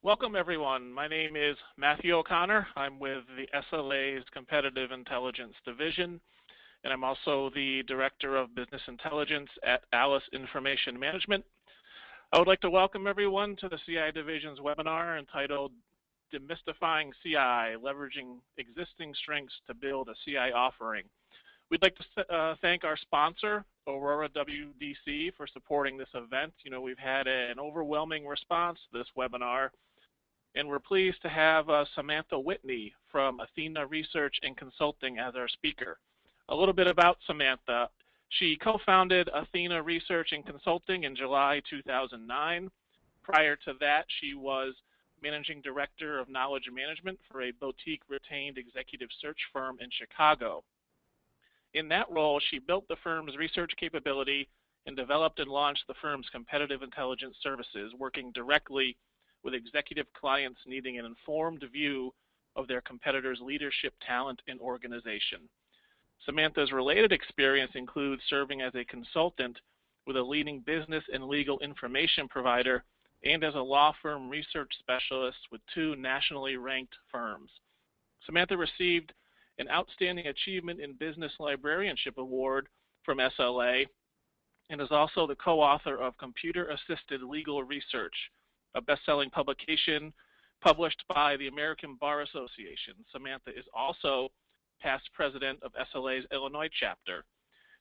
Welcome, everyone. My name is Matthew O'Connor. I'm with the SLA's Competitive Intelligence Division, and I'm also the Director of Business Intelligence at Alice Information Management. I would like to welcome everyone to the CI Division's webinar entitled Demystifying CI, Leveraging Existing Strengths to Build a CI Offering. We'd like to thank our sponsor, Aurora WDC, for supporting this event. You know, we've had an overwhelming response to this webinar, and we're pleased to have Samantha Whitney from Athena Research and Consulting as our speaker. A little bit about Samantha. She co-founded Athena Research and Consulting in July 2009. Prior to that, she was Managing Director of Knowledge Management for a boutique retained executive search firm in Chicago. In that role, she built the firm's research capability and developed and launched the firm's competitive intelligence services, working directly with executive clients needing an informed view of their competitors' leadership, talent, and organization. Samantha's related experience includes serving as a consultant with a leading business and legal information provider and as a law firm research specialist with 2 nationally ranked firms. Samantha received an Outstanding Achievement in Business Librarianship Award from SLA and is also the co-author of Computer Assisted Legal Research, a best-selling publication published by the American Bar Association. Samantha is also past president of SLA's Illinois chapter.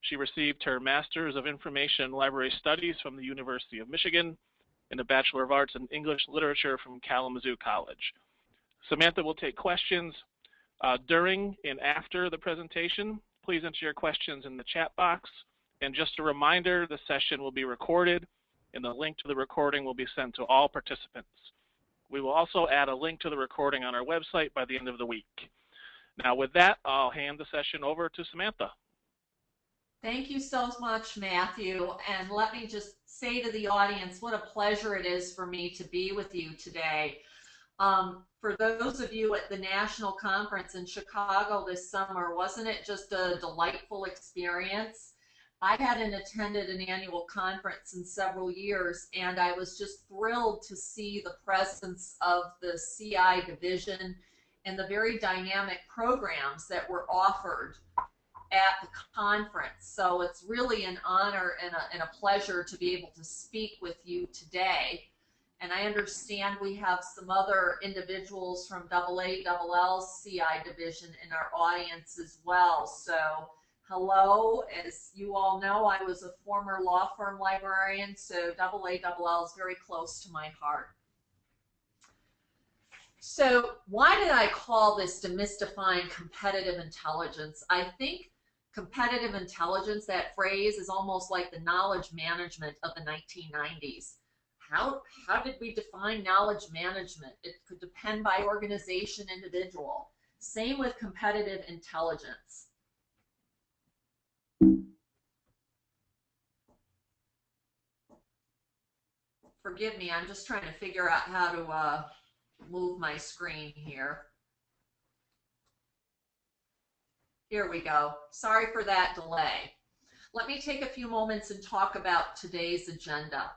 She received her Master's of Information Library Studies from the University of Michigan and a Bachelor of Arts in English Literature from Kalamazoo College. Samantha will take questions during and after the presentation. Please enter your questions in the chat box. And just a reminder, the session will be recorded, and the link to the recording will be sent to all participants. We will also add a link to the recording on our website by the end of the week. Now with that, I'll hand the session over to Samantha. Thank you so much, Matthew. And let me just say to the audience, what a pleasure it is for me to be with you today. For those of you at the National Conference in Chicago this summer, wasn't it just a delightful experience? I hadn't attended an annual conference in several years, and I was just thrilled to see the presence of the CI division and the very dynamic programs that were offered at the conference. So it's really an honor and a pleasure to be able to speak with you today. And I understand we have some other individuals from AALL's CI division in our audience as well. So hello. As you all know, I was a former law firm librarian, so AALL is very close to my heart. So why did I call this Demystifying Competitive Intelligence? I think competitive intelligence, that phrase, is almost like the knowledge management of the 1990s. How did we define knowledge management? It could depend by organization, individual. Same with competitive intelligence. Forgive me, I'm just trying to figure out how to move my screen here. Here we go. Sorry for that delay. Let me take a few moments and talk about today's agenda.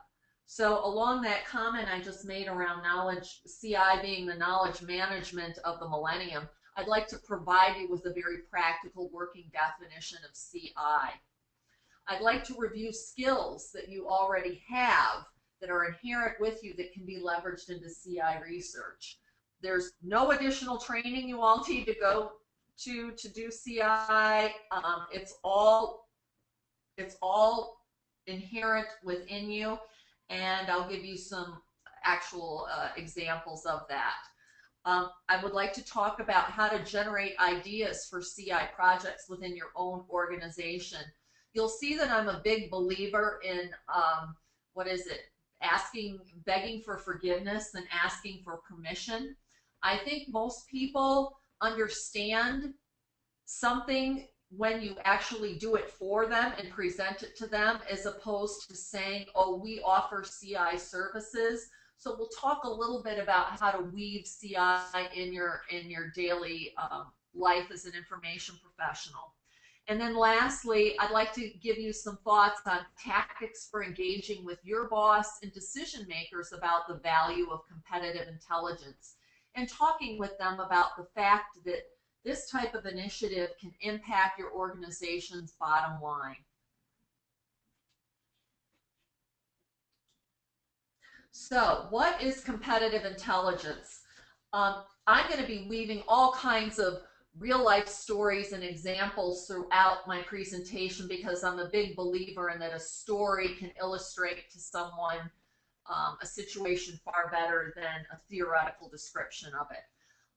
So along that comment I just made around knowledge, CI being the knowledge management of the millennium, I'd like to provide you with a very practical working definition of CI. I'd like to review skills that you already have that are inherent with you that can be leveraged into CI research. There's no additional training you all need to go to do CI. It's all inherent within you, and I'll give you some actual examples of that. I would like to talk about how to generate ideas for CI projects within your own organization. You'll see that I'm a big believer in, begging for forgiveness and asking for permission. I think most people understand something when you actually do it for them and present it to them, as opposed to saying, oh, we offer CI services. So we'll talk a little bit about how to weave CI in your daily life as an information professional. And then lastly, I'd like to give you some thoughts on tactics for engaging with your boss and decision makers about the value of competitive intelligence, and talking with them about the fact that this type of initiative can impact your organization's bottom line. So, what is competitive intelligence? I'm going to be weaving all kinds of real life stories and examples throughout my presentation because I'm a big believer in that a story can illustrate to someone a situation far better than a theoretical description of it.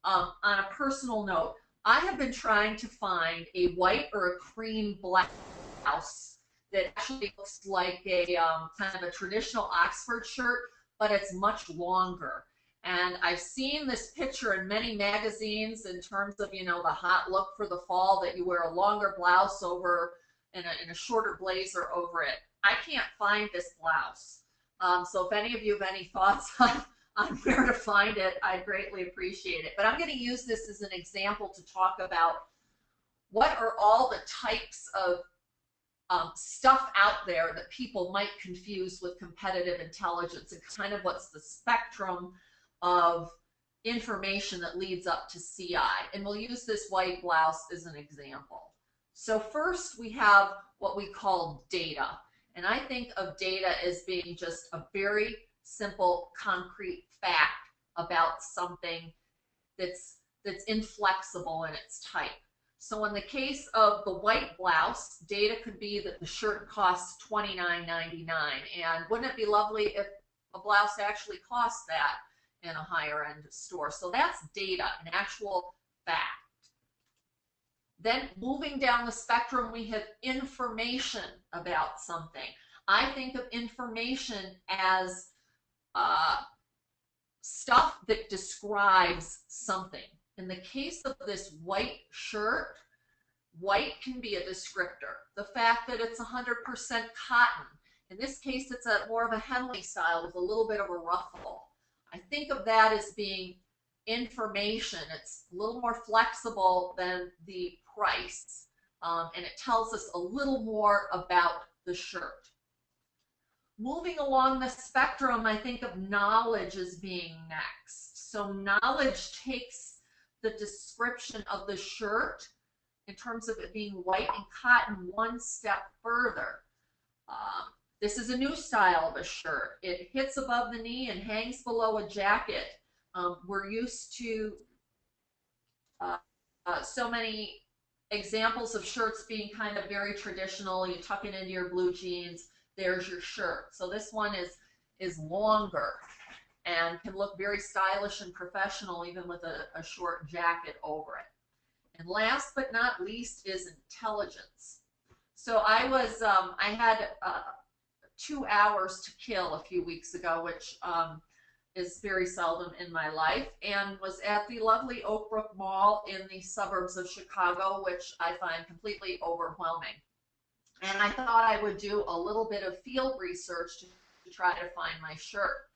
On a personal note, I have been trying to find a white or a cream blouse that actually looks like a kind of a traditional Oxford shirt, but it's much longer. And I've seen this picture in many magazines in terms of, you know, the hot look for the fall, that you wear a longer blouse over and a shorter blazer over it. I can't find this blouse. So if any of you have any thoughts on where to find it, I'd greatly appreciate it. But I'm going to use this as an example to talk about what are all the types of stuff out there that people might confuse with competitive intelligence, and kind of what's the spectrum of information that leads up to CI. And we'll use this white blouse as an example. So first we have what we call data. And I think of data as being just a very simple, concrete fact about something that's inflexible in its type. So in the case of the white blouse, data could be that the shirt costs $29.99. And wouldn't it be lovely if a blouse actually costs that in a higher end store? So that's data, an actual fact. Then moving down the spectrum, we have information about something. I think of information as stuff that describes something. In the case of this white shirt, white can be a descriptor. The fact that it's 100% cotton. In this case, it's more of a Henley style with a little bit of a ruffle. I think of that as being information. It's a little more flexible than the price, and it tells us a little more about the shirt. Moving along the spectrum, I think of knowledge as being next. So knowledge takes the description of the shirt in terms of it being white and cotton one step further. This is a new style of a shirt. It hits above the knee and hangs below a jacket. We're used to so many examples of shirts being kind of very traditional. You tuck it into your blue jeans, there's your shirt. So this one is longer and can look very stylish and professional even with a short jacket over it. And last but not least is intelligence. So I had 2 hours to kill a few weeks ago, which is very seldom in my life, and was at the lovely Oak Brook Mall in the suburbs of Chicago, which I find completely overwhelming. And I thought I would do a little bit of field research to try to find my shirt.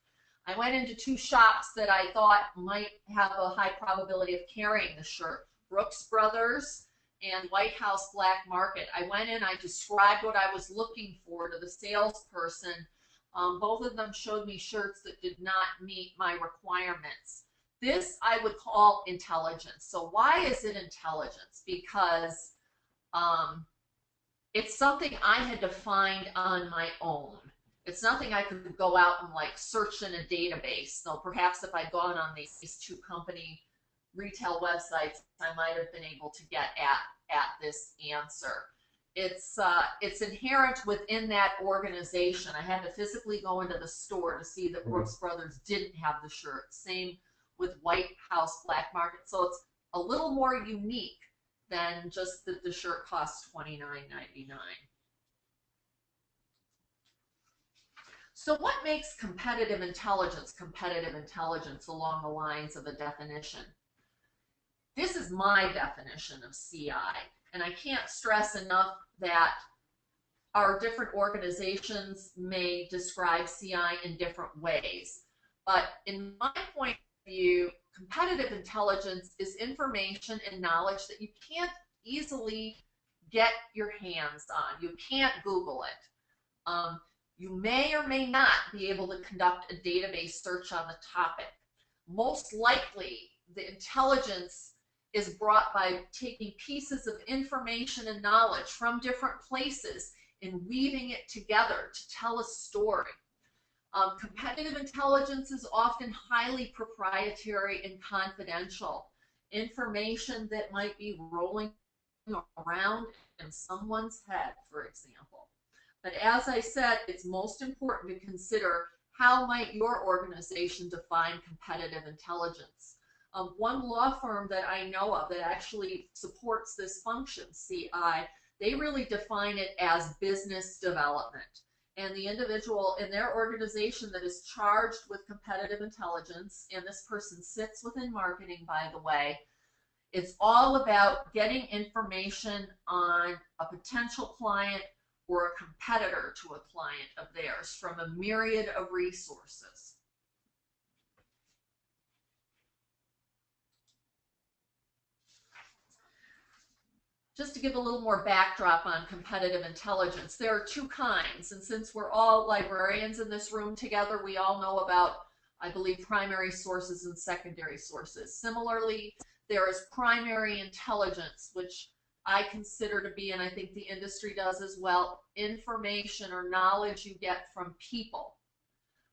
I went into 2 shops that I thought might have a high probability of carrying the shirt, Brooks Brothers and White House Black Market. I went in, I described what I was looking for to the salesperson. Both of them showed me shirts that did not meet my requirements. This I would call intelligence. So why is it intelligence? Because it's something I had to find on my own. It's nothing I could go out and like search in a database. So perhaps if I'd gone on these 2 company retail websites, I might have been able to get at this answer. It's inherent within that organization. I had to physically go into the store to see that Brooks Brothers didn't have the shirt. Same with White House Black Market. So it's a little more unique than just that the shirt costs $29.99. So what makes competitive intelligence along the lines of a definition? This is my definition of CI, and I can't stress enough that our different organizations may describe CI in different ways. But in my point of view, competitive intelligence is information and knowledge that you can't easily get your hands on. You can't Google it. You may or may not be able to conduct a database search on the topic. Most likely, the intelligence is brought by taking pieces of information and knowledge from different places and weaving it together to tell a story. Competitive intelligence is often highly proprietary and confidential. Information that might be rolling around in someone's head, for example. But as I said, it's most important to consider how might your organization define competitive intelligence. One law firm that I know of that actually supports this function, CI, they really define it as business development. And the individual in their organization that is charged with competitive intelligence, and this person sits within marketing, by the way, it's all about getting information on a potential client or a competitor to a client of theirs from a myriad of resources. Just to give a little more backdrop on competitive intelligence, there are two kinds, and since we're all librarians in this room together, we all know about, I believe, primary sources and secondary sources. Similarly, there is primary intelligence, which I consider to be, and I think the industry does as well, information or knowledge you get from people.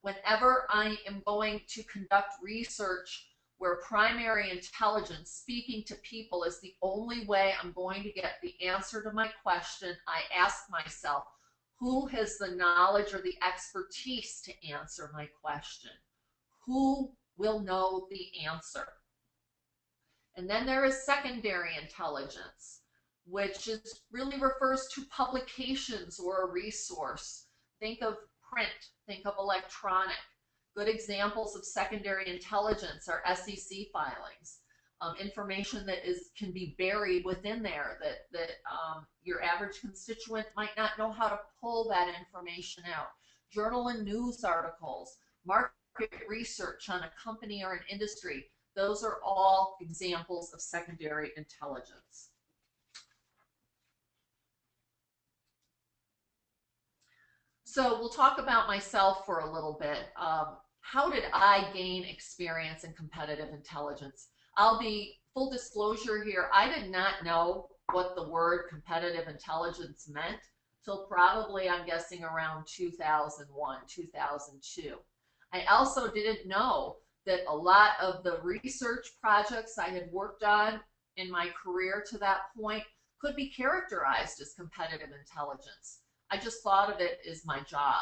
Whenever I am going to conduct research where primary intelligence, speaking to people, is the only way I'm going to get the answer to my question, I ask myself, who has the knowledge or the expertise to answer my question? Who will know the answer? And then there is secondary intelligence, which is really refers to publications or a resource. Think of print, think of electronic. Good examples of secondary intelligence are SEC filings, information that can be buried within there that your average constituent might not know how to pull that information out. Journal and news articles, market research on a company or an industry, those are all examples of secondary intelligence. So we'll talk about myself for a little bit. How did I gain experience in competitive intelligence? I'll be full disclosure here. I did not know what the word competitive intelligence meant till probably, I'm guessing, around 2001, 2002. I also didn't know that a lot of the research projects I had worked on in my career to that point could be characterized as competitive intelligence. I just thought of it as my job.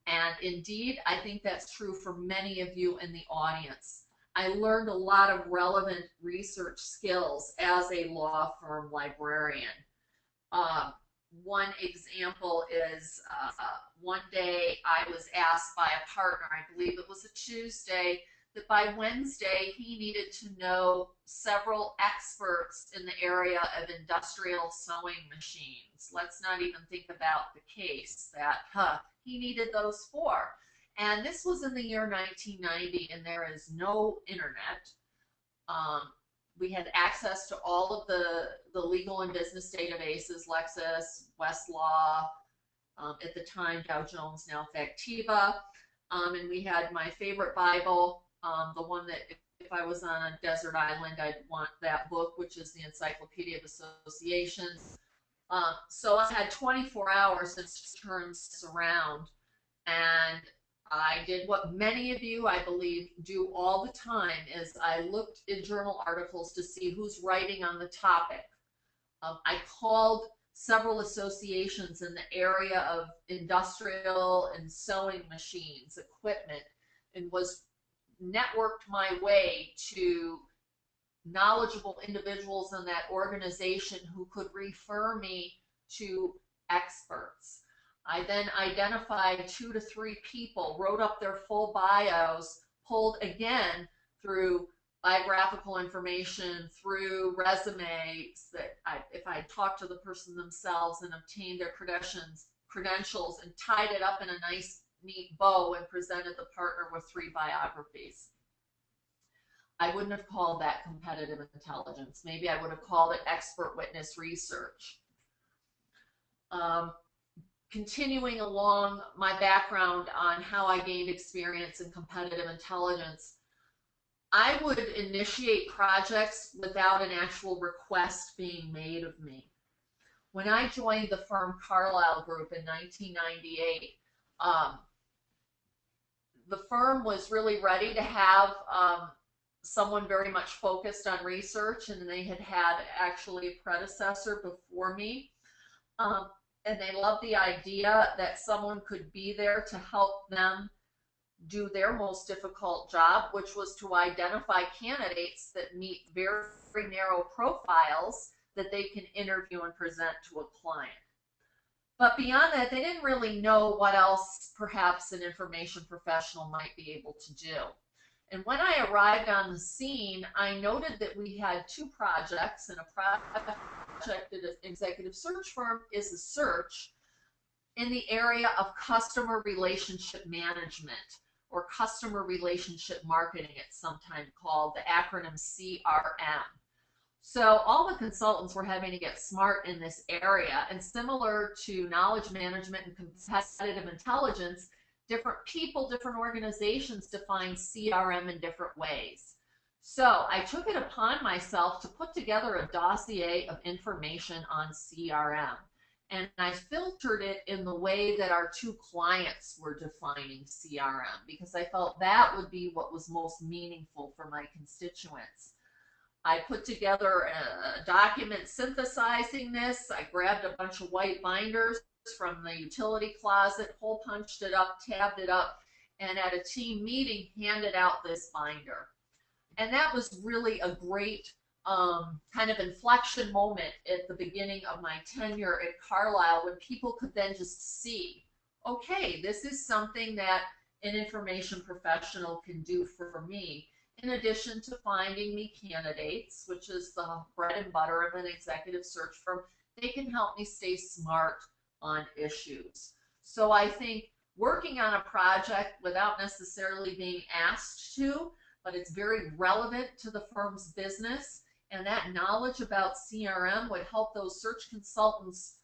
And indeed, I think that's true for many of you in the audience. I learned a lot of relevant research skills as a law firm librarian. One example is one day I was asked by a partner, I believe it was a Tuesday, that by Wednesday he needed to know several experts in the area of industrial sewing machines. Let's not even think about the case that he needed those for. And this was in the year 1990, and there is no internet. We had access to all of the legal and business databases, Lexis, Westlaw, at the time Dow Jones, now Factiva, and we had my favorite Bible, the one that if I was on a desert island, I'd want that book, which is the Encyclopedia of Associations. So I had 24 hours to turn this around, and I did what many of you, I believe, do all the time, is I looked in journal articles to see who's writing on the topic. I called several associations in the area of industrial and sewing machines, equipment, and was networked my way to knowledgeable individuals in that organization who could refer me to experts. I then identified 2 to 3 people, wrote up their full bios, pulled again through biographical information, through resumes, that if I talked to the person themselves and obtained their credentials and tied it up in a nice, neat bow and presented the partner with 3 biographies. I wouldn't have called that competitive intelligence. Maybe I would have called it expert witness research. Continuing along my background on how I gained experience in competitive intelligence, I would initiate projects without an actual request being made of me. When I joined the firm Carlyle Group in 1998, the firm was really ready to have someone very much focused on research, and they had had actually a predecessor before me. And they loved the idea that someone could be there to help them do their most difficult job, which was to identify candidates that meet very, very narrow profiles that they can interview and present to a client. But beyond that, they didn't really know what else perhaps an information professional might be able to do. And when I arrived on the scene, I noted that we had two projects, and a project at an executive search firm is a search in the area of customer relationship management, or customer relationship marketing, it's sometimes called, the acronym CRM. So all the consultants were having to get smart in this area, and similar to knowledge management and competitive intelligence, different people, different organizations define CRM in different ways. So I took it upon myself to put together a dossier of information on CRM. And I filtered it in the way that our two clients were defining CRM, because I felt that would be what was most meaningful for my constituents. I put together a document synthesizing this. I grabbed a bunch of white binders from the utility closet, hole punched it up, tabbed it up, and at a team meeting handed out this binder. And that was really a great kind of inflection moment at the beginning of my tenure at Carlyle, when people could then just see, okay, this is something that an information professional can do for me, in addition to finding me candidates, which is the bread and butter of an executive search firm. They can help me stay smart on issues. So I think working on a project without necessarily being asked to, but it's very relevant to the firm's business, and that knowledge about CRM would help those search consultants,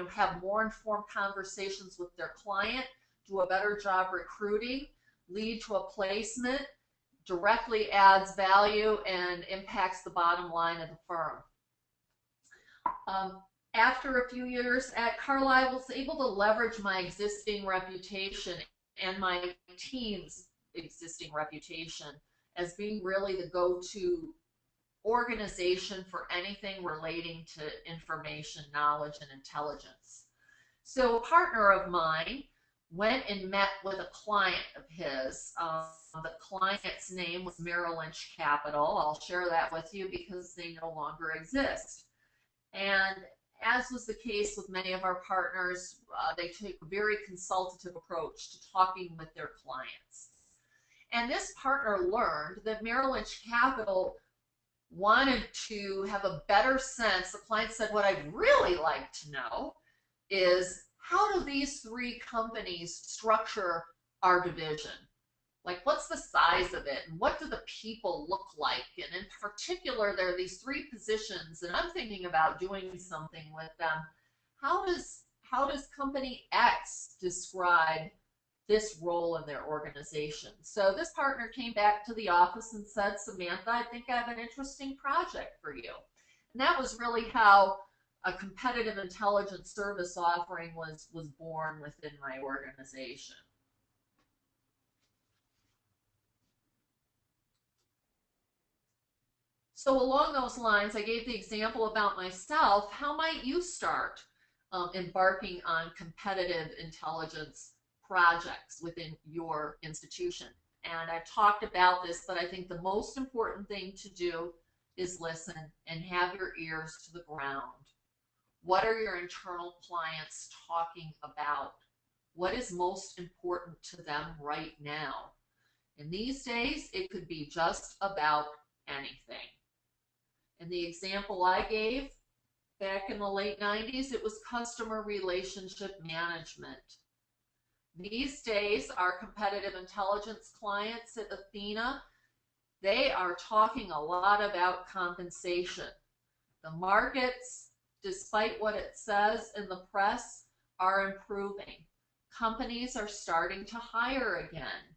have more informed conversations with their client, do a better job recruiting, lead to a placement, directly adds value and impacts the bottom line of the firm. After a few years at Carlyle, I was able to leverage my existing reputation and my team's existing reputation as being really the go-to organization for anything relating to information, knowledge, and intelligence. So a partner of mine went and met with a client of his. The client's name was Merrill Lynch Capital. I'll share that with you because they no longer exist. And as was the case with many of our partners, they take a very consultative approach to talking with their clients. And this partner learned that Merrill Lynch Capital wanted to have a better sense. The client said, what I'd really like to know is, how do these three companies structure our division? Like, what's the size of it, and what do the people look like? And in particular, there are these three positions, and I'm thinking about doing something with them. How does company X describe this role in their organization? So this partner came back to the office and said, Samantha, I think I have an interesting project for you. And that was really how a competitive intelligence service offering was born within my organization. So along those lines, I gave the example about myself. How might you start embarking on competitive intelligence projects within your institution? And I've talked about this, but I think the most important thing to do is listen and have your ears to the ground. What are your internal clients talking about? What is most important to them right now? And these days, it could be just about anything. And the example I gave back in the late 90s, it was customer relationship management. These days, our competitive intelligence clients at Athena, they are talking a lot about compensation. The markets despite what it says in the press, are improving. Companies are starting to hire again.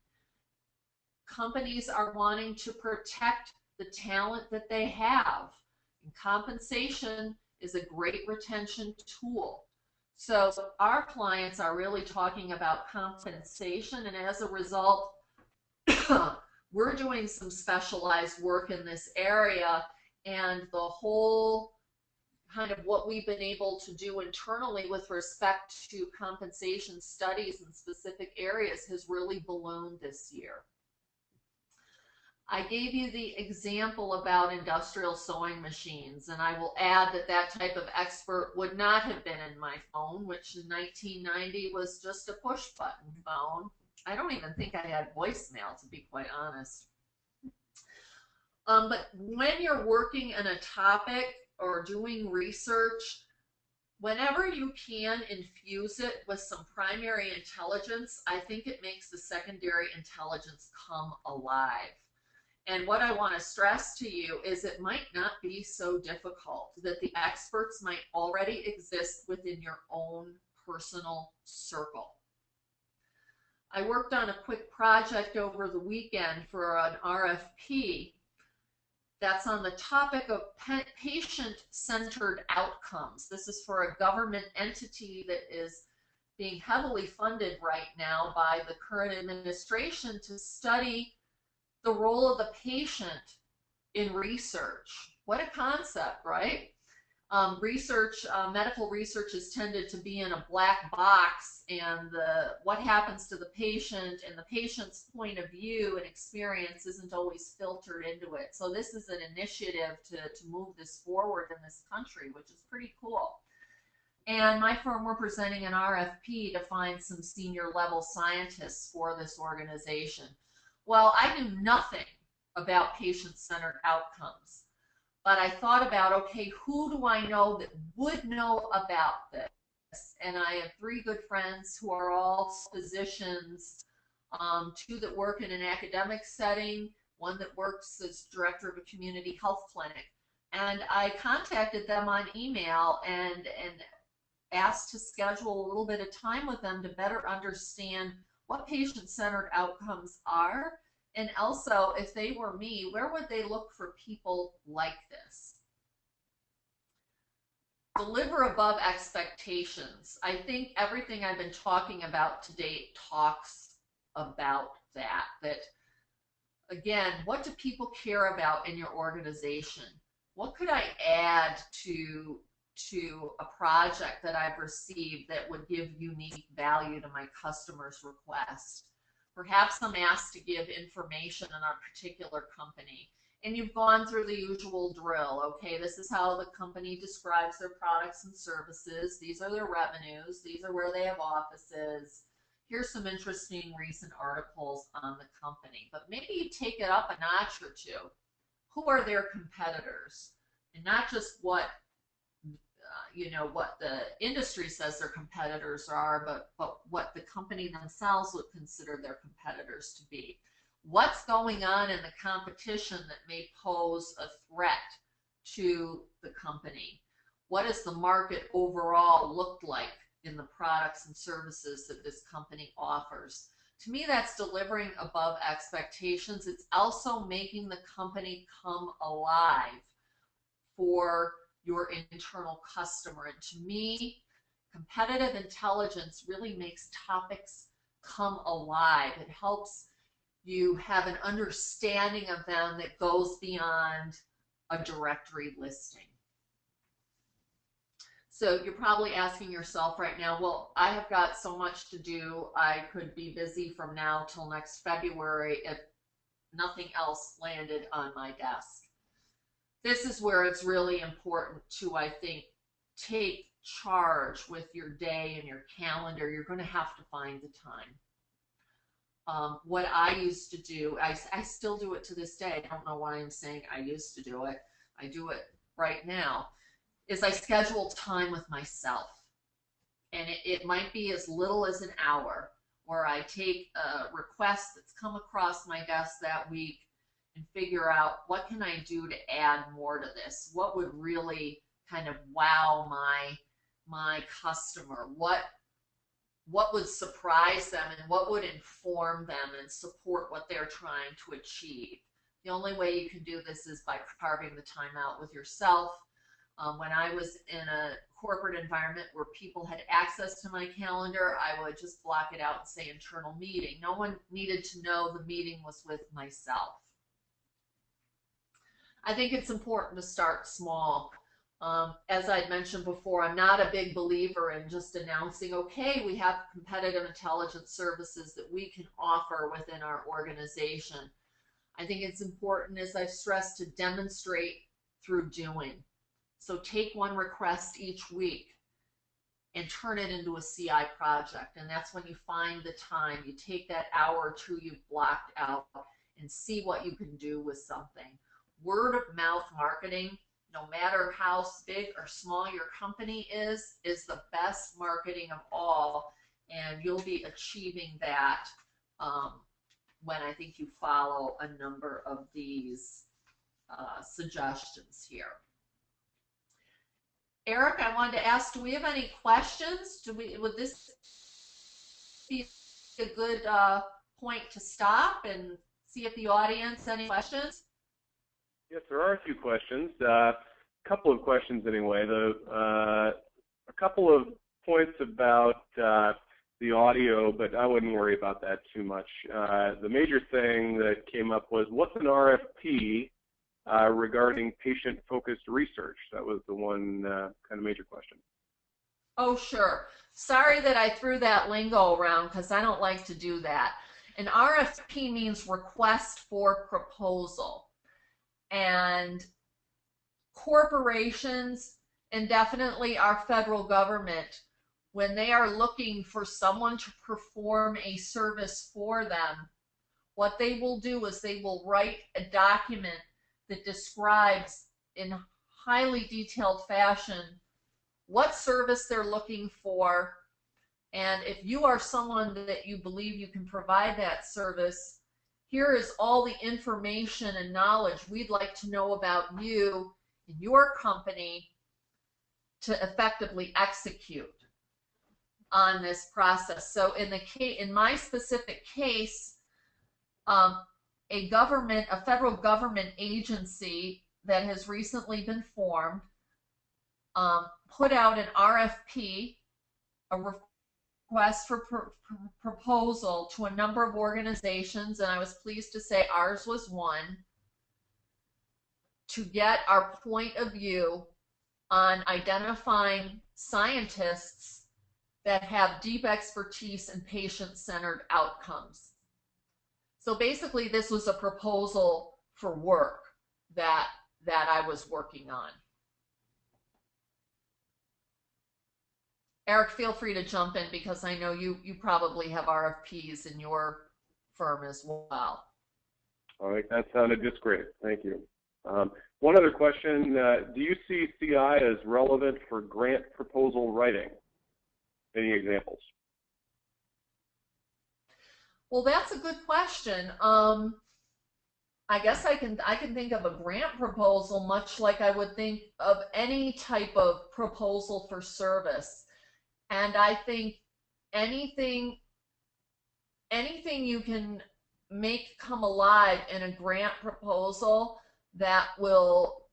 Companies are wanting to protect the talent that they have. And compensation is a great retention tool. So our clients are really talking about compensation, and as a result, we're doing some specialized work in this area, and the whole kind of what we've been able to do internally with respect to compensation studies in specific areas has really ballooned this year. I gave you the example about industrial sewing machines, and I will add that that type of expert would not have been in my phone, which in 1990 was just a push button phone. I don't even think I had voicemail, to be quite honest. But when you're working in a topic or doing research, whenever you can infuse it with some primary intelligence, I think it makes the secondary intelligence come alive. And what I want to stress to you is it might not be so difficult, that the experts might already exist within your own personal circle. I worked on a quick project over the weekend for an RFP that's on the topic of patient-centered outcomes. This is for a government entity that is being heavily funded right now by the current administration to study the role of the patient in research. What a concept, right? Medical research is tended to be in a black box, and what happens to the patient and the patient's point of view and experience isn't always filtered into it. So this is an initiative to move this forward in this country, which is pretty cool. And my firm, we're presenting an RFP to find some senior level scientists for this organization. Well, I knew nothing about patient-centered outcomes, but I thought about, okay, who do I know that would know about this? And I have 3 good friends who are all physicians, 2 that work in an academic setting, 1 that works as director of a community health clinic. And I contacted them on email and asked to schedule a little bit of time with them to better understand what patient-centered outcomes are, and also, if they were me, where would they look for people like this? Deliver above expectations. I think everything I've been talking about to date talks about that. That, again, what do people care about in your organization? What could I add to a project that I've received that would give unique value to my customer's request? Perhaps I'm asked to give information on a particular company, and you've gone through the usual drill. Okay, this is how the company describes their products and services. These are their revenues. These are where they have offices. Here's some interesting recent articles on the company. But maybe you take it up a notch or 2. Who are their competitors? And not just what what the industry says their competitors are, but what the company themselves would consider their competitors to be. What's going on in the competition that may pose a threat to the company? What does the market overall look like in the products and services that this company offers? To me, that's delivering above expectations. It's also making the company come alive for your internal customer. And to me, competitive intelligence really makes topics come alive. It helps you have an understanding of them that goes beyond a directory listing. So you're probably asking yourself right now, well, I have got so much to do. I could be busy from now till next February if nothing else landed on my desk. This is where it's really important to, I think, take charge with your day and your calendar. You're going to have to find the time. What I used to do, I still do it to this day. I don't know why I'm saying I used to do it. I do it right now, is I schedule time with myself. And it might be as little as an hour, where I take a request that's come across my desk that week and figure out, what can I do to add more to this? What would really kind of wow my customer? What would surprise them and what would inform them and support what they're trying to achieve? The only way you can do this is by carving the time out with yourself. When I was in a corporate environment where people had access to my calendar, I would just block it out and say internal meeting. No one needed to know the meeting was with myself. I think it's important to start small. As I'd mentioned before, I'm not a big believer in just announcing, okay, we have competitive intelligence services that we can offer within our organization. I think it's important, as I've stressed, to demonstrate through doing. So take one request each week and turn it into a CI project. And that's when you find the time. You take that hour or two you've blocked out and see what you can do with something. Word of mouth marketing, no matter how big or small your company is the best marketing of all. And you'll be achieving that when I think you follow a number of these suggestions here. Eric, I wanted to ask, do we have any questions? Would this be a good point to stop and see if the audience any questions? Yes, there are a few questions. A couple of questions anyway. A couple of points about the audio, but I wouldn't worry about that too much. The major thing that came up was, what's an RFP regarding patient-focused research? That was the one kind of major question. Oh, sure. Sorry that I threw that lingo around because I don't like to do that. An RFP means request for proposal. And corporations, and definitely our federal government, when they are looking for someone to perform a service for them, what they will do is they will write a document that describes in highly detailed fashion what service they're looking for, and if you are someone that you believe you can provide that service, here is all the information and knowledge we'd like to know about you and your company to effectively execute on this process. So in my specific case, a federal government agency that has recently been formed put out an RFP, a request for proposal, to a number of organizations, and I was pleased to say ours was one, to get our point of view on identifying scientists that have deep expertise in patient-centered outcomes. So basically, this was a proposal for work that I was working on. Eric, feel free to jump in because I know you probably have RFPs in your firm as well. All right, that sounded just great. Thank you. One other question, do you see CI as relevant for grant proposal writing? Any examples? Well, that's a good question. I guess I can think of a grant proposal much like I would think of any type of proposal for service. And I think anything you can make come alive in a grant proposal that will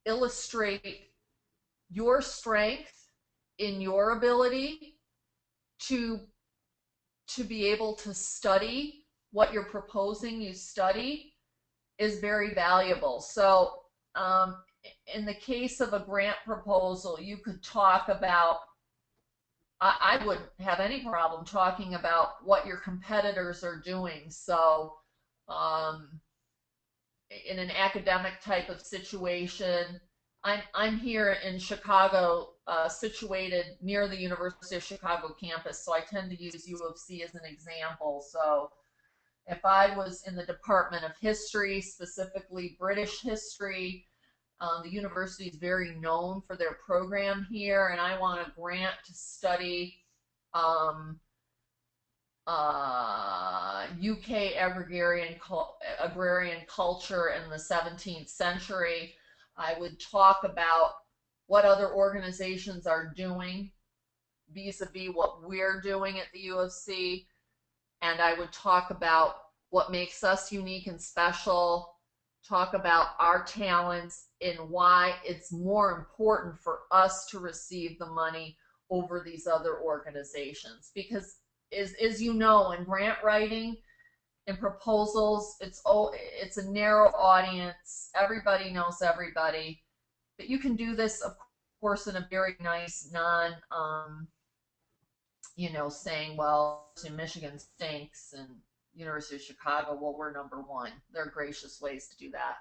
illustrate your strength in your ability to be able to study what you're proposing you study is very valuable. So in the case of a grant proposal, you could talk about, I wouldn't have any problem talking about what your competitors are doing. So in an academic type of situation, I'm here in Chicago, situated near the University of Chicago campus, so I tend to use U of C as an example. So if I was in the Department of History, specifically British history, the university is very known for their program here, and I want a grant to study UK agrarian culture in the 17th century. I would talk about what other organizations are doing vis-a-vis what we're doing at the UFC, and I would talk about what makes us unique and special, talk about our talents and why it's more important for us to receive the money over these other organizations. Because as you know, in grant writing and proposals, it's a narrow audience. Everybody knows everybody. But you can do this, of course, in a very nice, saying, well, Michigan stinks and University of Chicago, well, we're #1. There are gracious ways to do that.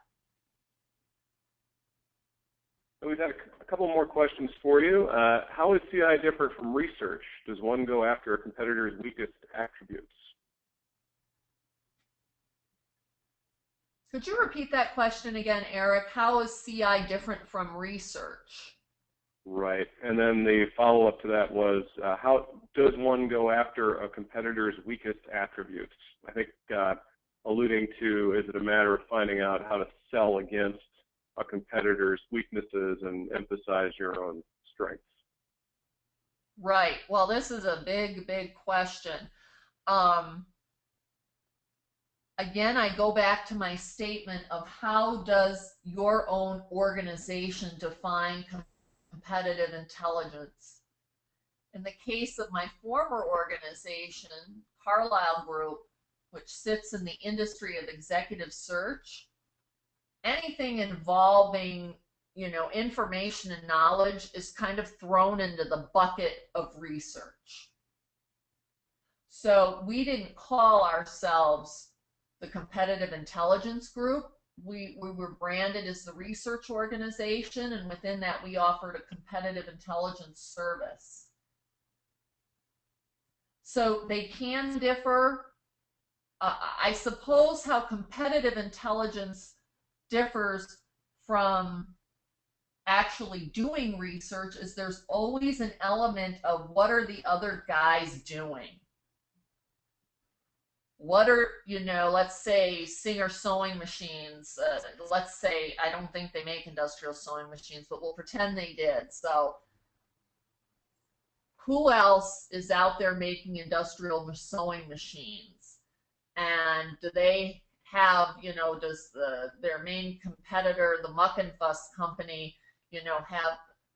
We've had a couple more questions for you. How is CI different from research? Does one go after a competitor's weakest attributes? Could you repeat that question again, Eric? How is CI different from research? Right. And then the follow-up to that was, how does one go after a competitor's weakest attributes? I think alluding to, is it a matter of finding out how to sell against a competitor's weaknesses and emphasize your own strengths? Right. Well, this is a big, big question. Again, I go back to my statement of how does your own organization define competitive intelligence? In the case of my former organization, Carlyle Group, which sits in the industry of executive search, anything involving, information and knowledge is kind of thrown into the bucket of research. So we didn't call ourselves the Competitive Intelligence Group. We were branded as the research organization, and within that we offered a competitive intelligence service. So they can differ. I suppose how competitive intelligence differs from actually doing research is there's always an element of what are the other guys doing. What are, let's say Singer sewing machines, let's say, I don't think they make industrial sewing machines, but we'll pretend they did. So who else is out there making industrial sewing machines? And do they have, does their main competitor, the Muck and Fuss company,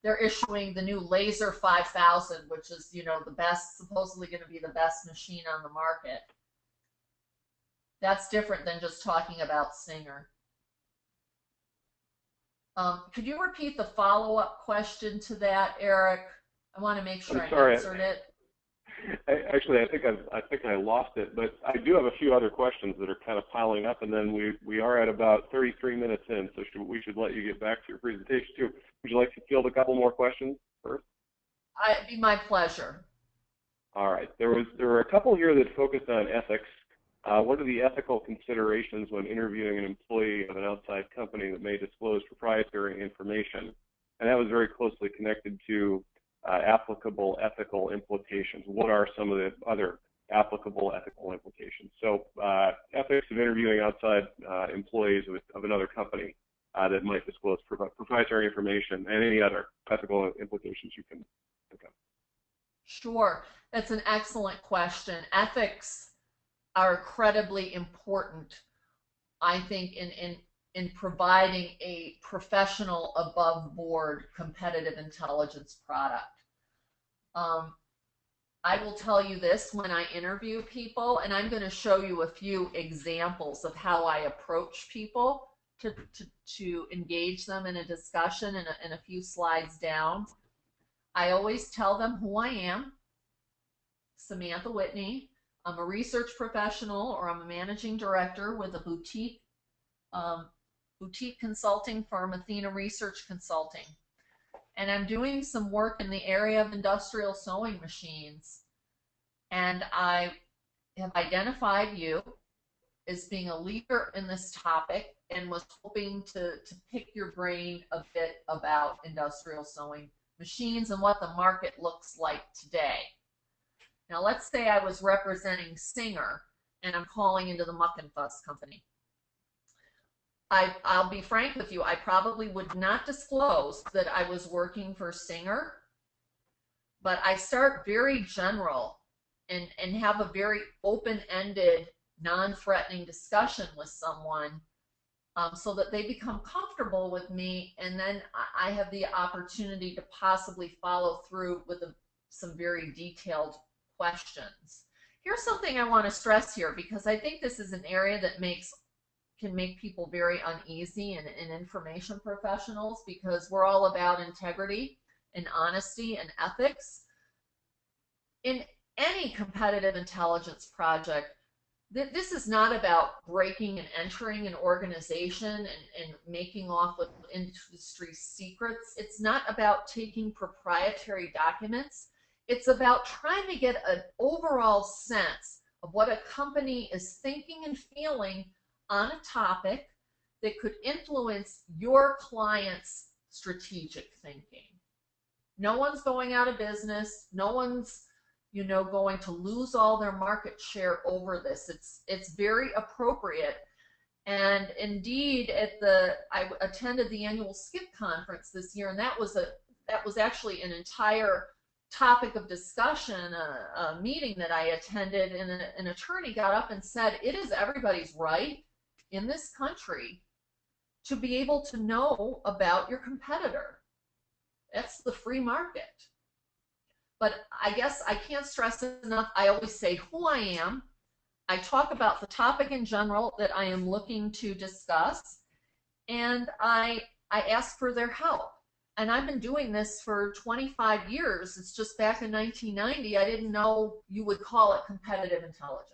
they're issuing the new Laser 5000, which is, the best, supposedly going to be the best machine on the market. That's different than just talking about Singer. Could you repeat the follow-up question to that, Eric? I want to make sure I answered it. Actually, I think I lost it, but I do have a few other questions that are kind of piling up, and then we are at about 33 minutes in, so we should let you get back to your presentation too. Would you like to field a couple more questions first? It'd be my pleasure. All right. There were a couple here that focused on ethics. What are the ethical considerations when interviewing an employee of an outside company that may disclose proprietary information? And that was very closely connected to applicable ethical implications. What are some of the other applicable ethical implications? So ethics of interviewing outside employees of another company that might disclose proprietary information, and any other ethical implications you can think of. Sure. That's an excellent question. Ethics are incredibly important, I think, in providing a professional, above-board competitive intelligence product. I will tell you this when I interview people, and I'm going to show you a few examples of how I approach people to engage them in a discussion in a few slides down. I always tell them who I am, Samantha Whitney. I'm a research professional, or I'm a managing director with a boutique consulting firm, Athena Research Consulting. And I'm doing some work in the area of industrial sewing machines. And I have identified you as being a leader in this topic and was hoping to pick your brain a bit about industrial sewing machines and what the market looks like today. Now, let's say I was representing Singer and I'm calling into the Muck and Fuss company. I'll be frank with you, I probably would not disclose that I was working for Singer, but I start very general and have a very open-ended, non-threatening discussion with someone so that they become comfortable with me, and then I have the opportunity to possibly follow through with some very detailed questions. Here's something I want to stress here, because I think this is an area that can make people very uneasy in information professionals, because we're all about integrity and honesty and ethics. In any competitive intelligence project, this is not about breaking and entering an organization and making off with industry secrets. It's not about taking proprietary documents. It's about trying to get an overall sense of what a company is thinking and feeling on a topic that could influence your client's strategic thinking. No one's going out of business. No one's going to lose all their market share over this. It's very appropriate. And indeed, I attended the annual SCIP conference this year, and that was actually an entire topic of discussion, a meeting that I attended, and an attorney got up and said, it is everybody's right in this country to be able to know about your competitor. That's the free market. But I guess I can't stress enough, I always say who I am. I talk about the topic in general that I am looking to discuss, and I ask for their help. And I've been doing this for 25 years. It's just back in 1990, I didn't know you would call it competitive intelligence.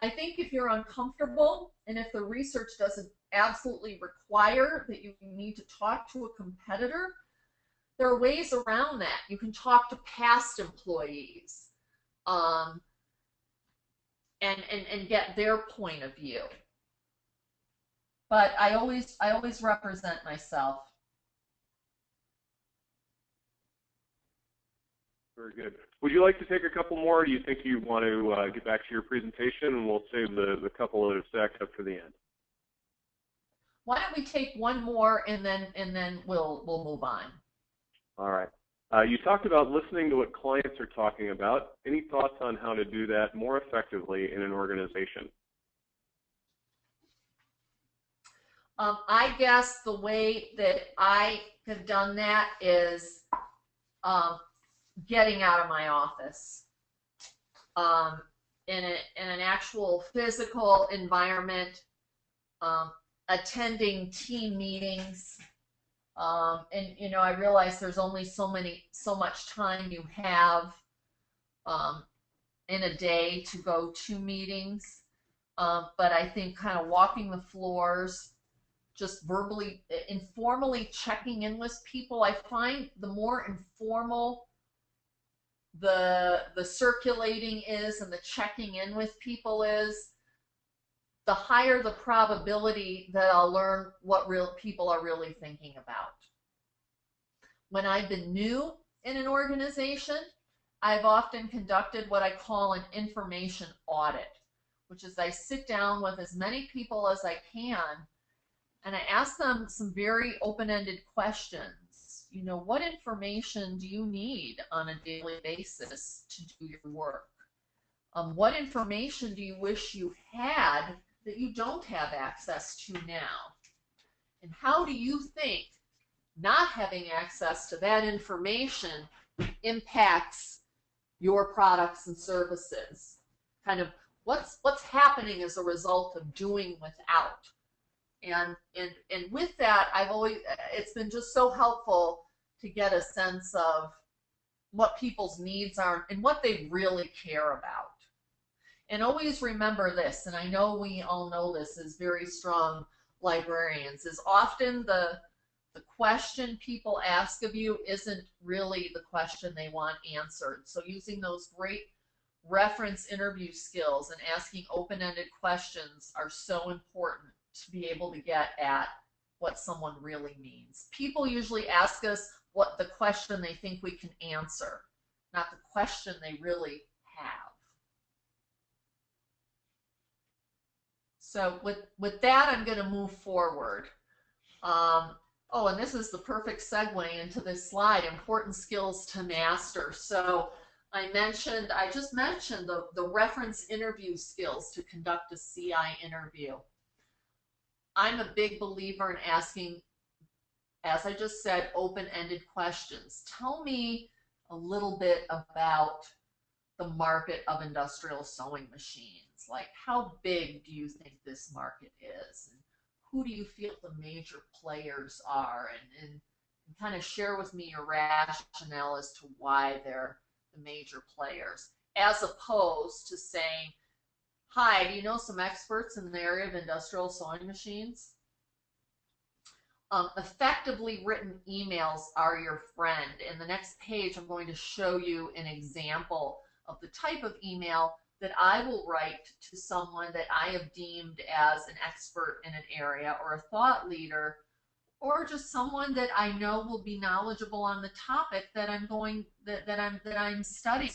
I think if you're uncomfortable, and if the research doesn't absolutely require that you need to talk to a competitor, there are ways around that. You can talk to past employees and get their point of view. But I always represent myself. Very good. Would you like to take a couple more, or do you think you want to get back to your presentation, and we'll save the couple that are stacked up for the end? Why don't we take one more, and then we'll move on. All right. You talked about listening to what clients are talking about. Any thoughts on how to do that more effectively in an organization? I guess the way that I have done that is getting out of my office in an actual physical environment, attending team meetings. And I realize there's only so much time you have in a day to go to meetings, but I think kind of walking the floors, just verbally, informally checking in with people. I find the more informal the circulating is and the checking in with people is, the higher the probability that I'll learn what real people are really thinking about. When I've been new in an organization, I've often conducted what I call an information audit, which is I sit down with as many people as I can and I ask them some very open-ended questions. What information do you need on a daily basis to do your work? What information do you wish you had that you don't have access to now? And how do you think not having access to that information impacts your products and services? Kind of what's happening as a result of doing without? And with that, it's been just so helpful to get a sense of what people's needs are and what they really care about. And always remember this, and I know we all know this as very strong librarians, is often the question people ask of you isn't really the question they want answered. So using those great reference interview skills and asking open-ended questions are so important to be able to get at what someone really means. People usually ask us what the question they think we can answer, not the question they really have. So with that, I'm going to move forward. Oh, and this is the perfect segue into this slide, important skills to master. So I just mentioned the reference interview skills to conduct a CI interview. I'm a big believer in asking, as I just said, open-ended questions. Tell me a little bit about the market of industrial sewing machines. Like, how big do you think this market is? And who do you feel the major players are? And kind of share with me your rationale as to why they're the major players, as opposed to saying, hi, do you know some experts in the area of industrial sewing machines? Effectively written emails are your friend. In the next page, I'm going to show you an example of the type of email that I will write to someone that I have deemed as an expert in an area, or a thought leader, or just someone that I know will be knowledgeable on the topic that I'm studying.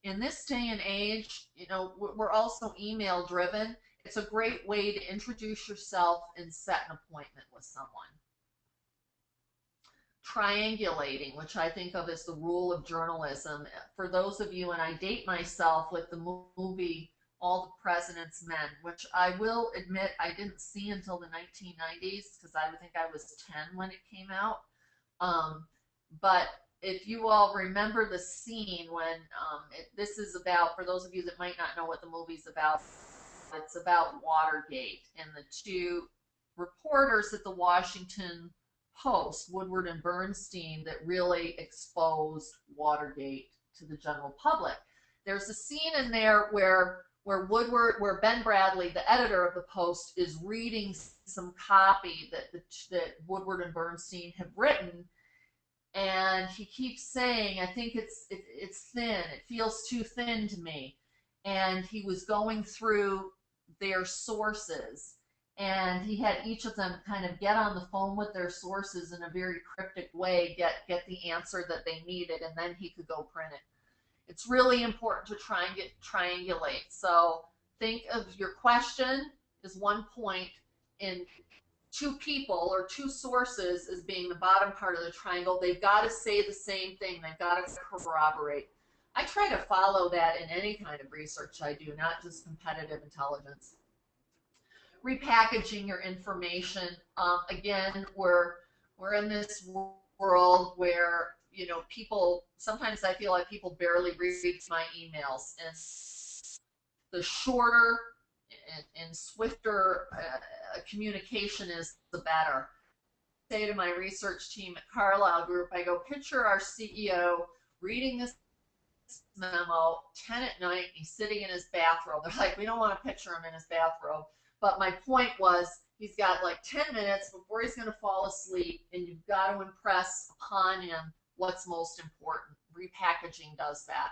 In this day and age, you know, we're also email driven. It's a great way to introduce yourself and set an appointment with someone. Triangulating, which I think of as the rule of journalism. For those of you, and I date myself with the movie All the President's Men, which I will admit I didn't see until the 1990s, because I would think I was 10 when it came out. But if you all remember the scene when, this is about, for those of you that might not know what the movie's about, it's about Watergate, and the two reporters at the Washington Post, Woodward and Bernstein, that really exposed Watergate to the general public. There's a scene in there where Ben Bradley, the editor of the Post, is reading some copy that Woodward and Bernstein have written, and he keeps saying, I think it's thin, it feels too thin to me. And he was going through their sources, and he had each of them kind of get on the phone with their sources in a very cryptic way, get the answer that they needed, and then he could go print it. It's really important to try and triangulate. So think of your question as one point, and two people or two sources as being the bottom part of the triangle. They've got to say the same thing. They've got to corroborate. I try to follow that in any kind of research I do, not just competitive intelligence. Repackaging your information. Again, we're in this world where, you know, people, sometimes I feel like people barely read my emails, and the shorter and swifter communication is, the better. I say to my research team at Carlyle Group, I go, picture our CEO reading this memo 10 at night, he's sitting in his bathrobe. They're like, we don't want to picture him in his bathrobe. But my point was, he's got like 10 minutes before he's going to fall asleep, and you've got to impress upon him what's most important. Repackaging does that.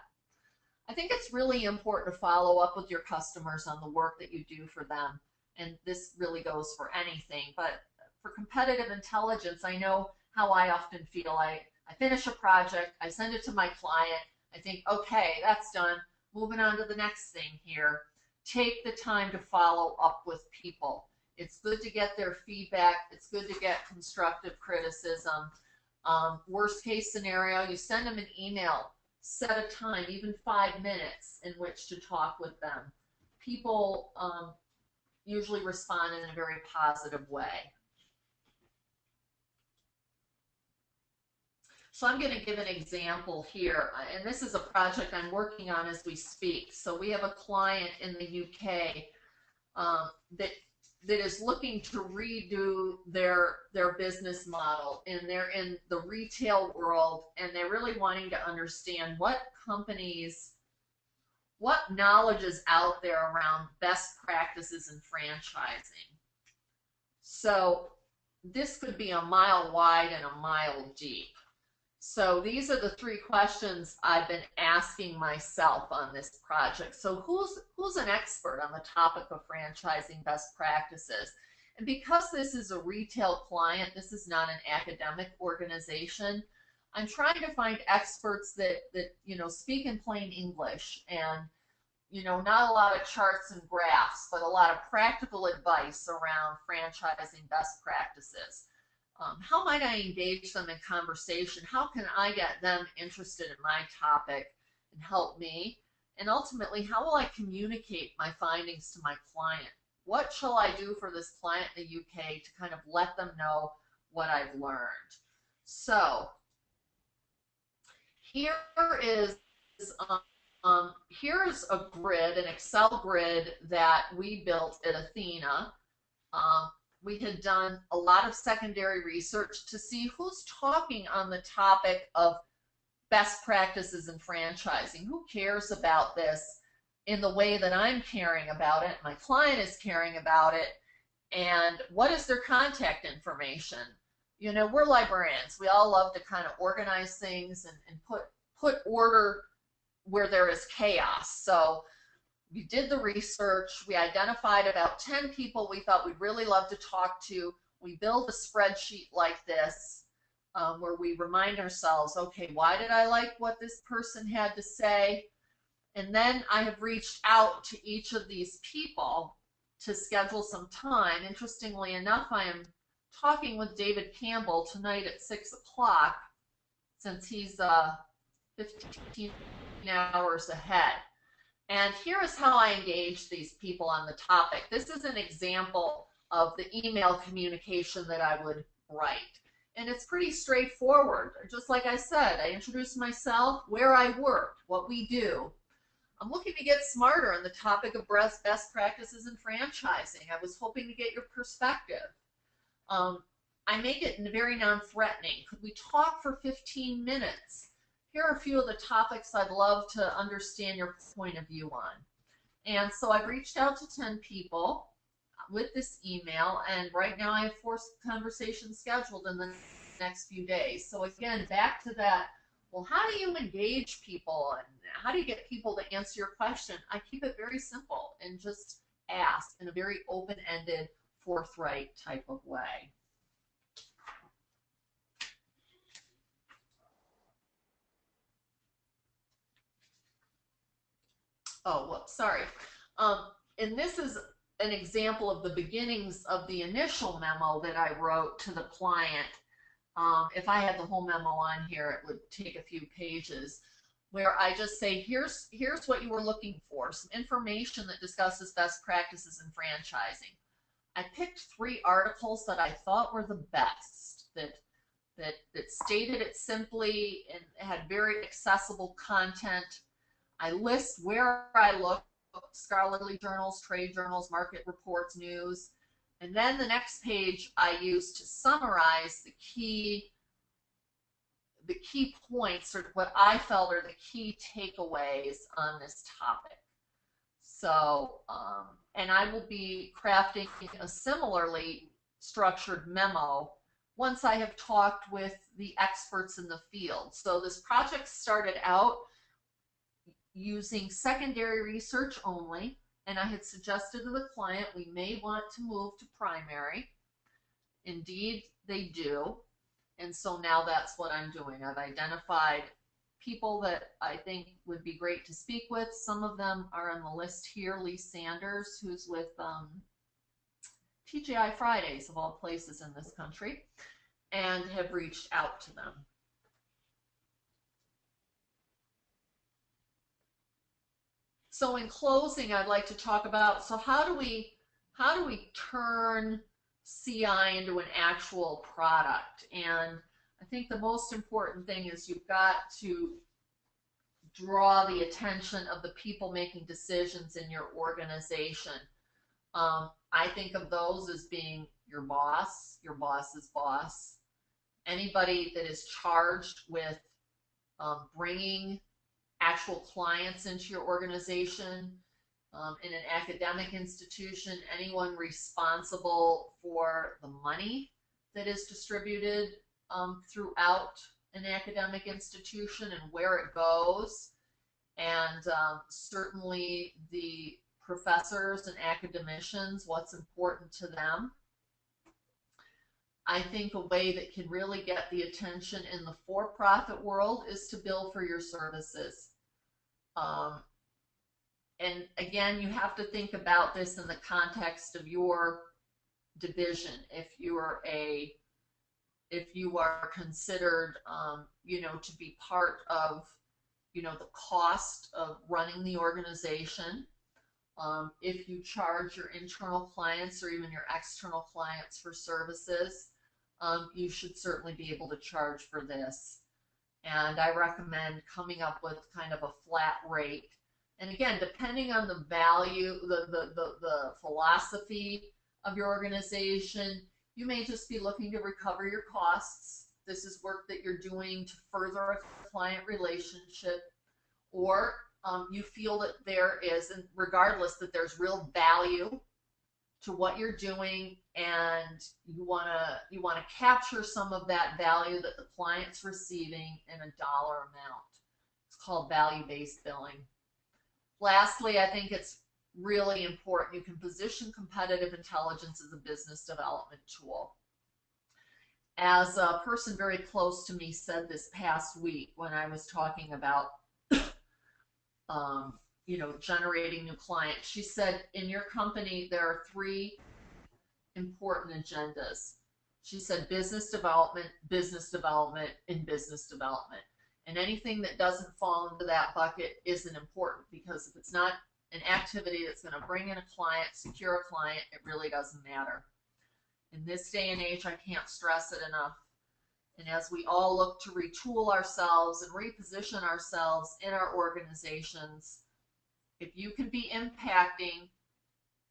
I think it's really important to follow up with your customers on the work that you do for them. And this really goes for anything. But for competitive intelligence, I know how I often feel. I finish a project, I send it to my client, I think, okay, that's done. Moving on to the next thing here. Take the time to follow up with people. It's good to get their feedback. It's good to get constructive criticism. Worst case scenario, you send them an email. Set a time, even 5 minutes, in which to talk with them. People usually respond in a very positive way. So I'm going to give an example here, and this is a project I'm working on as we speak. So we have a client in the UK that is looking to redo their business model, and they're in the retail world, and they're really wanting to understand what knowledge is out there around best practices in franchising. So this could be a mile wide and a mile deep. So these are the 3 questions I've been asking myself on this project. So who's an expert on the topic of franchising best practices? And because this is a retail client, this is not an academic organization, I'm trying to find experts that you know, speak in plain English and not a lot of charts and graphs, but a lot of practical advice around franchising best practices. How might I engage them in conversation? How can I get them interested in my topic and help me? And ultimately, how will I communicate my findings to my client? What shall I do for this client in the UK to kind of let them know what I've learned? So here is here's a grid, an Excel grid that we built at Athena. We had done a lot of secondary research to see who's talking on the topic of best practices in franchising. Who cares about this in the way that I'm caring about it, my client is caring about it, and what is their contact information? We're librarians. We all love to kind of organize things and put order where there is chaos. So we did the research. We identified about 10 people we thought we'd really love to talk to. We built a spreadsheet like this where we remind ourselves, okay, why did I like what this person had to say? And then I have reached out to each of these people to schedule some time. Interestingly enough, I am talking with David Campbell tonight at 6 o'clock since he's 15 hours ahead. And here is how I engage these people on the topic. This is an example of the email communication that I would write. And it's pretty straightforward. Just like I said, I introduce myself, where I work, what we do. I'm looking to get smarter on the topic of best practices in franchising. I was hoping to get your perspective. I make it very non-threatening. Could we talk for 15 minutes? Here are a few of the topics I'd love to understand your point of view on. And so I've reached out to 10 people with this email, and right now I have 4 conversations scheduled in the next few days. So again, back to that, well, how do you engage people and how do you get people to answer your question? I keep it very simple and just ask in a very open-ended, forthright type of way. Oh, whoops, sorry. And this is an example of the beginnings of the initial memo that I wrote to the client. If I had the whole memo on here, it would take a few pages, where I just say, here's what you were looking for, some information that discusses best practices in franchising. I picked 3 articles that I thought were the best, that stated it simply and had very accessible content. I list where I look, scholarly journals, trade journals, market reports, news. And then the next page I use to summarize the key points, or what I felt are the key takeaways on this topic. So, and I will be crafting a similarly structured memo once I have talked with the experts in the field. So this project started out using secondary research only, and I had suggested to the client we may want to move to primary. Indeed, they do. And so now that's what I'm doing. I've identified people that I think would be great to speak with. Some of them are on the list here. Lee Sanders, who's with TGI Fridays, of all places in this country, and have reached out to them. So in closing, I'd like to talk about, so how do we turn CI into an actual product? And I think the most important thing is you've got to draw the attention of the people making decisions in your organization. I think of those as being your boss's boss, anybody that is charged with bringing actual clients into your organization, in an academic institution, anyone responsible for the money that is distributed throughout an academic institution and where it goes, and certainly the professors and academicians, what's important to them. I think a way that can really get the attention in the for-profit world is to bill for your services. and again, you have to think about this in the context of your division. If you are considered, to be part of, the cost of running the organization, if you charge your internal clients or even your external clients for services, you should certainly be able to charge for this. And I recommend coming up with kind of a flat rate. And again, depending on the value, the philosophy of your organization, you may just be looking to recover your costs. This is work that you're doing to further a client relationship, or you feel that there is, and regardless, that there's real value to what you're doing, and you want to capture some of that value that the client's receiving in a dollar amount. It's called value-based billing. Lastly, I think it's really important you can position competitive intelligence as a business development tool. As a person very close to me said this past week when I was talking about generating new clients, she said, in your company there are 3 important agendas. She said business development, and business development. And anything that doesn't fall into that bucket isn't important, because if it's not an activity that's going to bring in a client, secure a client, it really doesn't matter. In this day and age, I can't stress it enough. And as we all look to retool ourselves and reposition ourselves in our organizations, if you can be impacting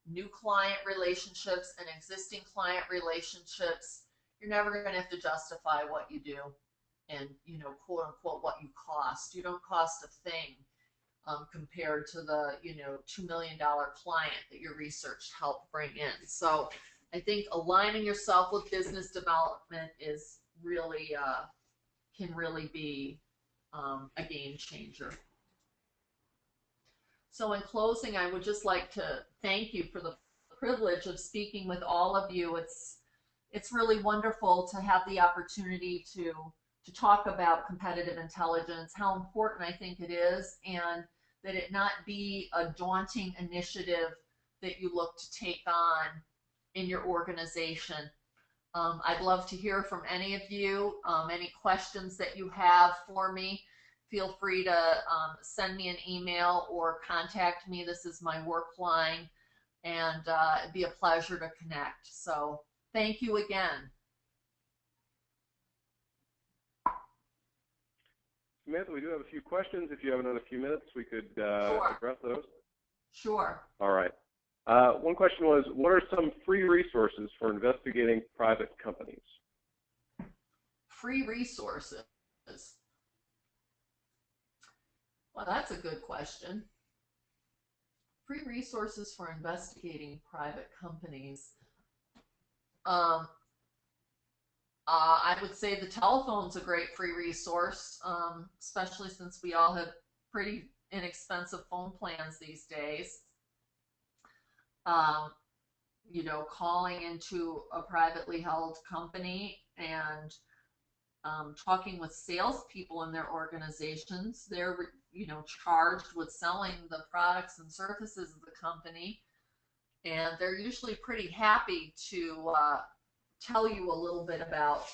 new client relationships and existing client relationships, you're never going to have to justify what you do and, quote unquote, what you cost. You don't cost a thing compared to the, $2 million client that your research helped bring in. So I think aligning yourself with business development is really, can really be a game changer. So in closing, I would just like to thank you for the privilege of speaking with all of you. It's really wonderful to have the opportunity to talk about competitive intelligence, how important I think it is, and that it not be a daunting initiative that you look to take on in your organization. I'd love to hear from any of you, any questions that you have for me. Feel free to send me an email or contact me. This is my work line, and it'd be a pleasure to connect. So thank you again. Samantha, we do have a few questions. If you have another few minutes, we could address those. Sure. All right. One question was, what are some free resources for investigating private companies? Free resources. Well, that's a good question. Free resources for investigating private companies. I would say the telephone's a great free resource, especially since we all have pretty inexpensive phone plans these days. Calling into a privately held company and talking with salespeople in their organizations. They're, charged with selling the products and services of the company, and they're usually pretty happy to tell you a little bit about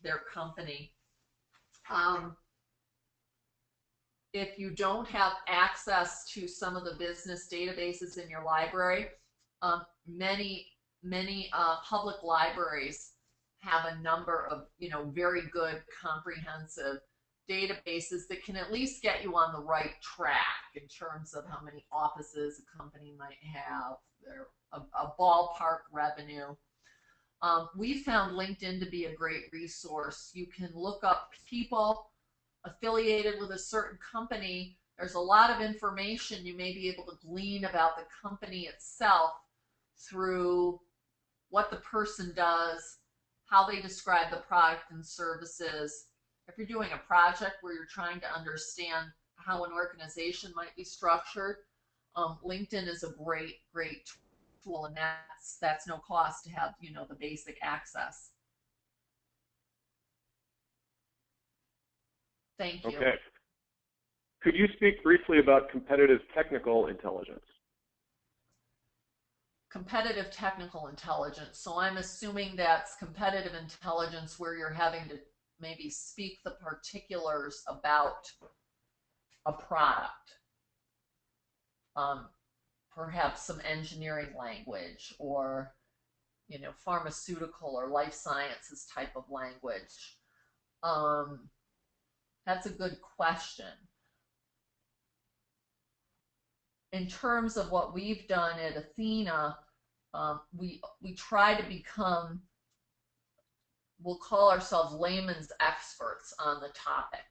their company. If you don't have access to some of the business databases in your library, many public libraries have a number of very good comprehensive databases that can at least get you on the right track in terms of how many offices a company might have, a ballpark revenue. We found LinkedIn to be a great resource. You can look up people affiliated with a certain company. There's a lot of information you may be able to glean about the company itself through what the person does, how they describe the product and services. If you're doing a project where you're trying to understand how an organization might be structured, LinkedIn is a great tool, and that's no cost to have the basic access. Thank you. Okay. Could you speak briefly about competitive technical intelligence? Competitive technical intelligence. So I'm assuming that's competitive intelligence where you're having to maybe speak the particulars about a product. Perhaps some engineering language or, you know, pharmaceutical or life sciences type of language. That's a good question. In terms of what we've done at Athena, we try to become, we'll call ourselves layman's experts on the topic.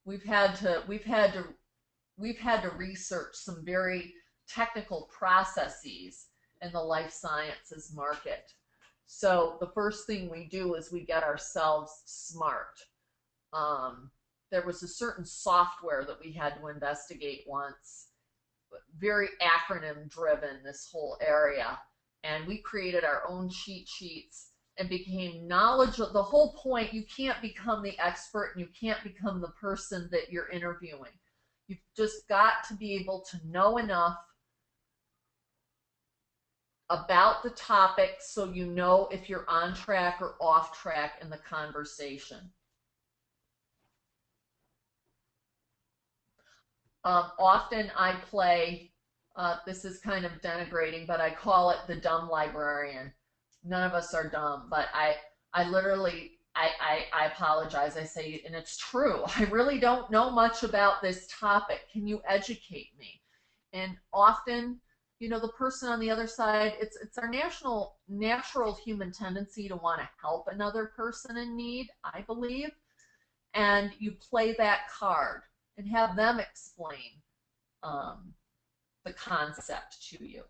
We've had to research some very technical processes in the life sciences market. So the first thing we do is we get ourselves smart. There was a certain software that we had to investigate once, very acronym driven, this whole area, and we created our own cheat sheets and became knowledgeable. The whole point, you can't become the expert and you can't become the person that you're interviewing. You've just got to be able to know enough about the topic so you know if you're on track or off track in the conversation. Often I play, this is kind of denigrating, but I call it the dumb librarian. None of us are dumb, but I literally, I apologize. I say, and it's true, I really don't know much about this topic. Can you educate me? And often, you know, the person on the other side, it's our natural human tendency to want to help another person in need, I believe. And you play that card and have them explain the concept to you.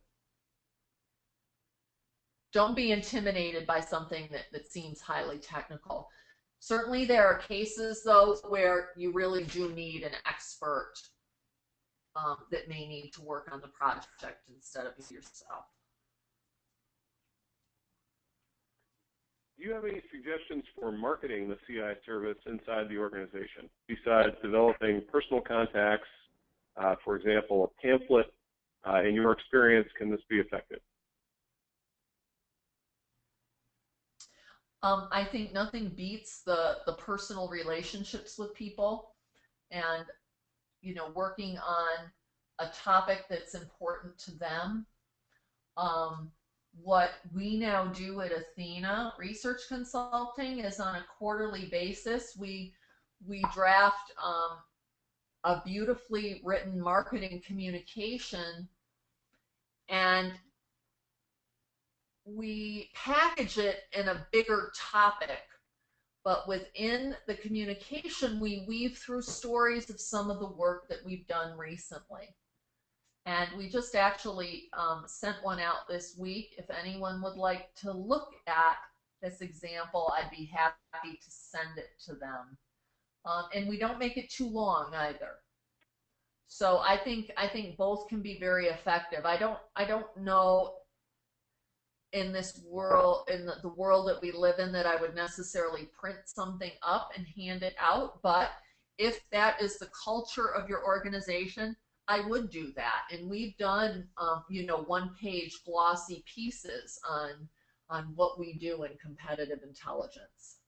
Don't be intimidated by something that seems highly technical. Certainly there are cases, though, where you really do need an expert that may need to work on the project instead of yourself. Do you have any suggestions for marketing the CI service inside the organization, besides developing personal contacts? For example, a pamphlet. In your experience, can this be effective? I think nothing beats the personal relationships with people, and, you know, working on a topic that's important to them. What we now do at Athena Research Consulting is on a quarterly basis, we draft a beautifully written marketing communication, and we package it in a bigger topic. But within the communication, we weave through stories of some of the work that we've done recently. And we just actually sent one out this week. If anyone would like to look at this example, I'd be happy to send it to them. And we don't make it too long either. So I think both can be very effective. I don't know in this world, in the world that we live in, that I would necessarily print something up and hand it out. But if that is the culture of your organization, I would do that. And we've done, you know, one-page glossy pieces on what we do in competitive intelligence.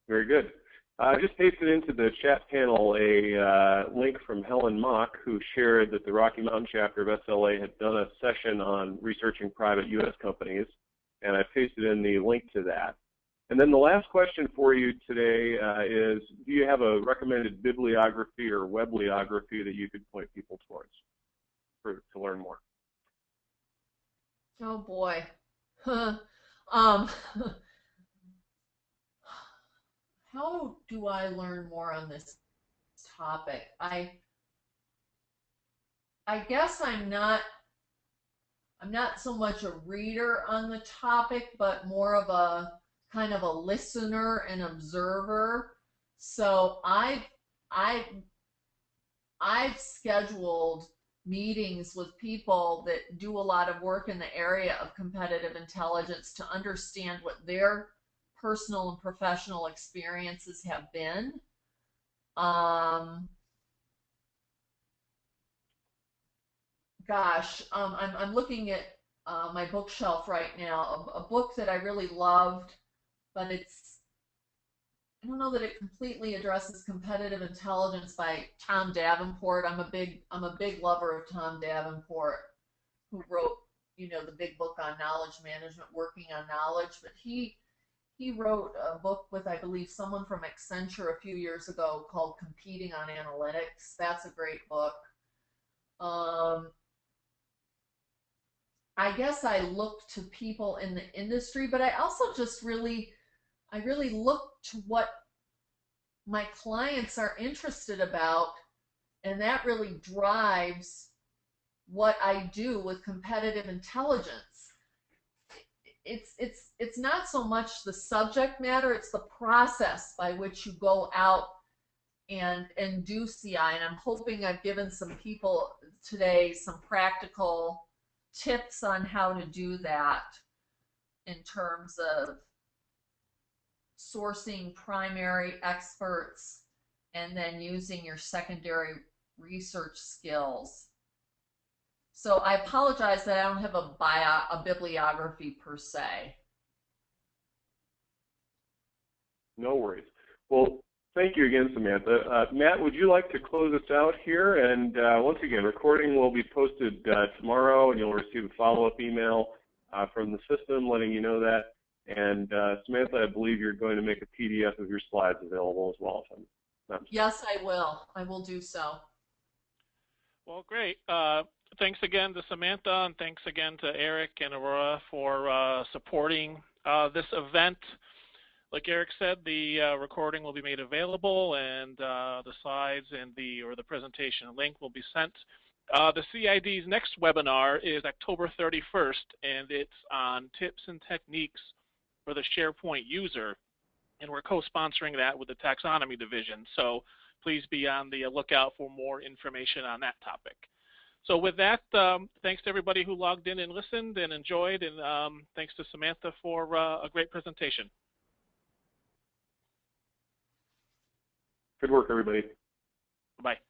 Very good. I just pasted into the chat panel a link from Helen Mock, who shared that the Rocky Mountain chapter of SLA had done a session on researching private U.S. companies, and I pasted in the link to that. And then the last question for you today is, do you have a recommended bibliography or webliography that you could point people towards to learn more? Oh boy. How do I learn more on this topic? I guess I'm not so much a reader on the topic, but more of a kind of a listener and observer. So I've scheduled meetings with people that do a lot of work in the area of competitive intelligence to understand what their personal and professional experiences have been. I'm looking at my bookshelf right now, a book that I really loved, but I don't know that it completely addresses competitive intelligence, by Tom Davenport. I'm a big lover of Tom Davenport, who wrote, the big book on knowledge management, Working on Knowledge. But he wrote a book with, I believe, someone from Accenture a few years ago called Competing on Analytics. That's a great book. I guess I look to people in the industry, but I also just I really look to what my clients are interested about, and that really drives what I do with competitive intelligence. It's not so much the subject matter, it's the process by which you go out and do CI. And I'm hoping I've given some people today some practical tips on how to do that in terms of sourcing primary experts and then using your secondary research skills. So I apologize that I don't have a bibliography per se. No worries. Well, thank you again, Samantha. Matt, would you like to close us out here? And once again, recording will be posted tomorrow, and you'll receive a follow-up email from the system letting you know that. And Samantha, I believe you're going to make a PDF of your slides available as well. Yes, I will. I will do so. Well, great. Thanks again to Samantha, and thanks again to Eric and Aurora for supporting this event. Like Eric said, the recording will be made available, and the slides and the presentation link will be sent. The CID's next webinar is October 31st, and it's on tips and techniques for the SharePoint user, and we're co-sponsoring that with the Taxonomy Division. So please be on the lookout for more information on that topic. So with that, thanks to everybody who logged in and listened and enjoyed, and thanks to Samantha for a great presentation. Good work, everybody. Bye.